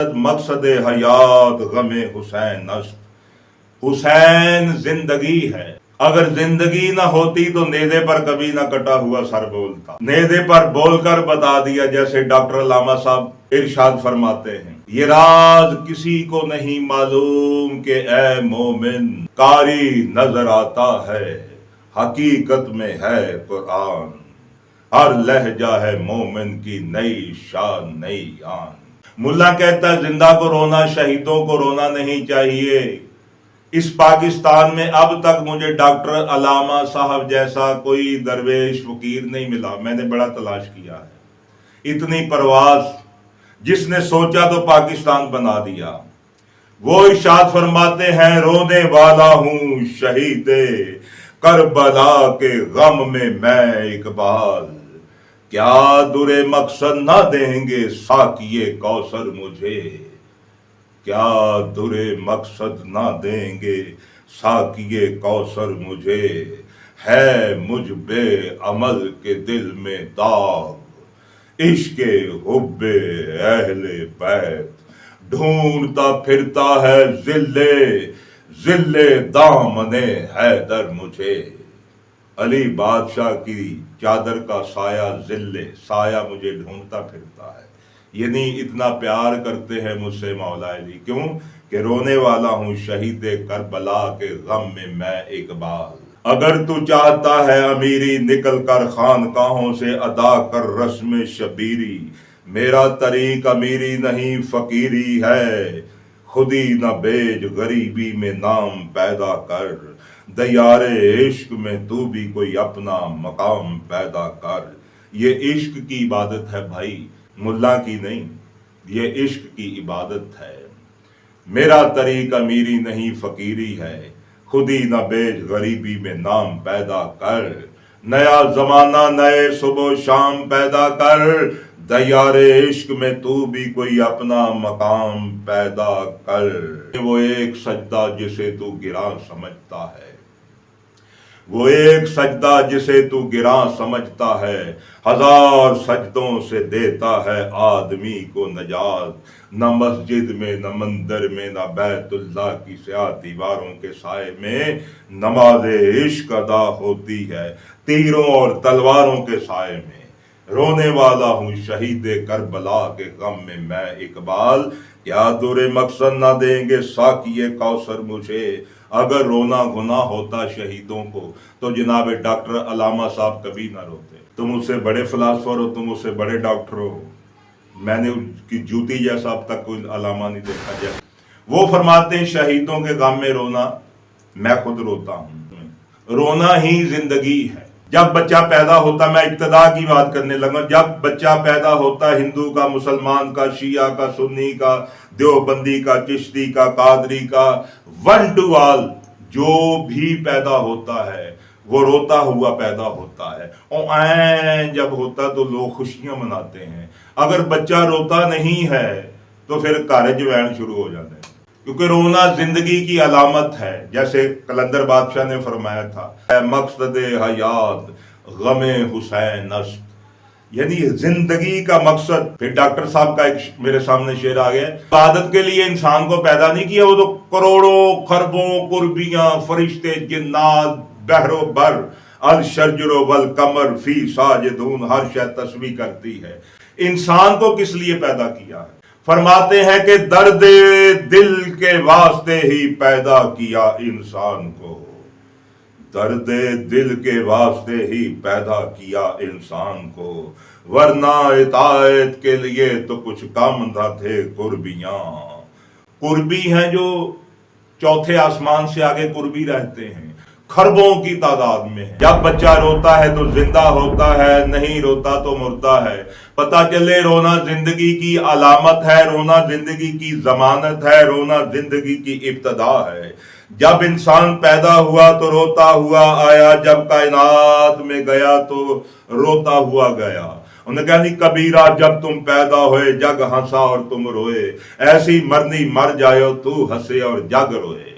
मकसद हयात गमे हुसैन अस्त। हुसैन जिंदगी है। अगर जिंदगी ना होती तो नेज़े पर कभी ना कटा हुआ सर बोलता। नेज़े पर बोलकर बता दिया, जैसे डॉक्टर अल्लामा साहब इरशाद फरमाते हैं, ये राज किसी को नहीं मालूम कि ए मोमिन कारी नजर आता है, हकीकत में है कुरान। हर लहजा है मोमिन की नई शान नई आन। मुल्ला कहता है जिंदा को रोना, शहीदों को रोना नहीं चाहिए। इस पाकिस्तान में अब तक मुझे डॉक्टर अल्लामा साहब जैसा कोई दरवेश फकीर नहीं मिला। मैंने बड़ा तलाश किया है। इतनी परवाज, जिसने सोचा तो पाकिस्तान बना दिया। वो इरशाद फरमाते हैं, रोने वाला हूं शहीदे करबला के गम में मैं इकबाल। क्या दुरे मकसद ना देंगे साकिए कौसर मुझे, क्या दुरे मकसद ना देंगे साकिए कौसर मुझे। है मुझ बे अमल के दिल में दाग, इश्के हुब्बे अहले बैत। ढूंढता फिरता है जिल्ले जिल्ले दामने हैदर मुझे। अली बादशाह की चादर का साया जिल्ले, साया मुझे ढूंढता फिरता है। यानी इतना प्यार करते हैं मुझसे मौला अली। क्यों कि रोने वाला हूं शहीद करबला के गम में मैं इकबाल। अगर तू चाहता है अमीरी निकल कर खानकाहों से अदा कर रस्म शबीरी। मेरा तरीक अमीरी नहीं फकीरी है, खुदी न बेज गरीबी में नाम पैदा कर। दयारे इश्क में तू भी कोई अपना मकाम पैदा कर। ये इश्क की इबादत है भाई, मुल्ला की नहीं, ये इश्क की इबादत है। मेरा तरीक अमीरी नहीं फकीरी है, खुदी न बेज गरीबी में नाम पैदा कर। नया जमाना नए सुबह शाम पैदा कर। दयारे इश्क में तू भी कोई अपना मकाम पैदा कर। वो एक सजदा जिसे तू गिरा समझता है, वो एक सजदा जिसे तू गिरा समझता है, हजार सजदों से देता है आदमी को नजात। न मस्जिद में न मंदिर में न बैतुल्लाह की स्याह दीवारों के साए में नमाज इश्क अदा होती है तीरों और तलवारों के साए में। रोने वाला हूँ शहीद करबला के गम में मैं इकबाल। क्या दुरे मकसद ना देंगे साकिए कौसर मुझे। अगर रोना गुनाह होता शहीदों को तो जनाब डॉक्टर अल्लामा साहब कभी ना रोते। तुम उससे बड़े फिलासफर हो, तुम उससे बड़े डॉक्टर हो, मैंने उसकी जूती जैसा अब तक कोई अलामा नहीं देखा। जैसे वो फरमाते हैं शहीदों के गम में रोना, मैं खुद रोता हूँ। रोना ही जिंदगी है। जब बच्चा पैदा होता, मैं इब्तिदा की बात करने लगा, जब बच्चा पैदा होता हिंदू का, मुसलमान का, शिया का, सुन्नी का, देवबंदी का, चिश्ती का, कादरी का, वन टू ऑल, जो भी पैदा होता है वो रोता हुआ पैदा होता है। और जब होता तो लोग खुशियां मनाते हैं। अगर बच्चा रोता नहीं है तो फिर कारज वैन शुरू हो जाते हैं, क्योंकि रोना जिंदगी की अलामत है। जैसे कलंदर बादशाह ने फरमाया था, मकसद हयात गमे हुसैन अस्त, यानी जिंदगी का मकसद। फिर डॉक्टर साहब का एक मेरे सामने शेर आ गया, इबादत के लिए इंसान को पैदा नहीं किया, वो तो करोड़ों खरबों कुर्बियां फरिश्ते जिन्नात बहरो बर अल शजरो वल कमर फी साजिदून, हर शय तस्बीह करती है। इंसान को किस लिए पैदा किया है? फरमाते हैं कि दर्द दिल के वास्ते ही पैदा किया इंसान को, दर्द दिल के वास्ते ही पैदा किया इंसान को, वरना इतायत के लिए तो कुछ कम न थे कुर्बियां। कुर्बी हैं जो चौथे आसमान से आगे कुर्बी रहते हैं, खरबों की तादाद में है। जब बच्चा रोता है तो जिंदा होता है, नहीं रोता तो मुर्दा है। पता चले रोना जिंदगी की अलामत है, रोना जिंदगी की जमानत है, रोना जिंदगी की इब्तदा है। जब इंसान पैदा हुआ तो रोता हुआ आया, जब कायनात में गया तो रोता हुआ गया। उन्होंने कहा नहीं कबीरा, जब तुम पैदा होए जग हंसा और तुम रोए, ऐसी मरनी मर जाओ तू हंसे और जग रोए।